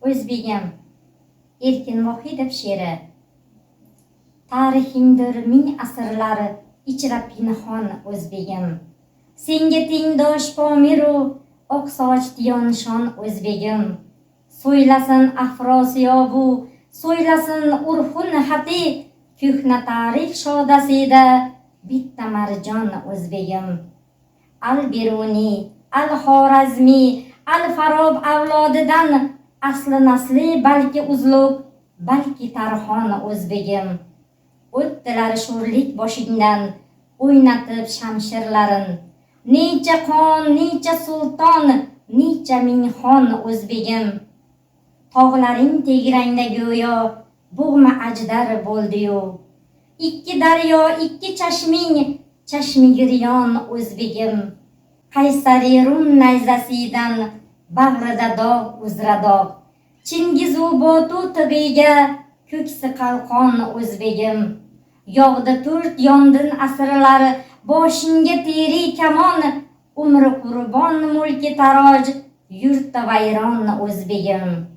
O'zbegim. Erkin Vohidov she'ri. Tarixingdir ming asrlar ichra pinhon o'zbegim. Senga tengdosh Pomiru oqsoch Tiyonshon o'zbegim. So'ylasin Afrosiyobu, so'ylasin Urxun Hati, ko'hna tarix shodasida bitta marjon o'zbegim. Al-Biruni, Al-Xorazmi, Al-Farob avlodidan asli nasli balki uzluq, balki Tarxon o'zbegim. O'tdilar sho'rlik boshingdan o'ynatib shamshirlarin. Necha qon, necha sulton, necha ming xon o'zbegim. Tog'laring tegrangda go'yo bo'g'ma ajdar bo'ldi-yu. Ikki daryo, ikki chashming, chashmi giryon o'zbegim. Qaysari Rum nayzasidan bag'rida dog' uzra dog'. Chingizu Botu tig'iga ko'ksi qalqon o'zbegim. Yog'di to'rt yondin asrlar boshingga teri kamon. Umri qurbon mulki taroj, yurtda vayron o'zbegim.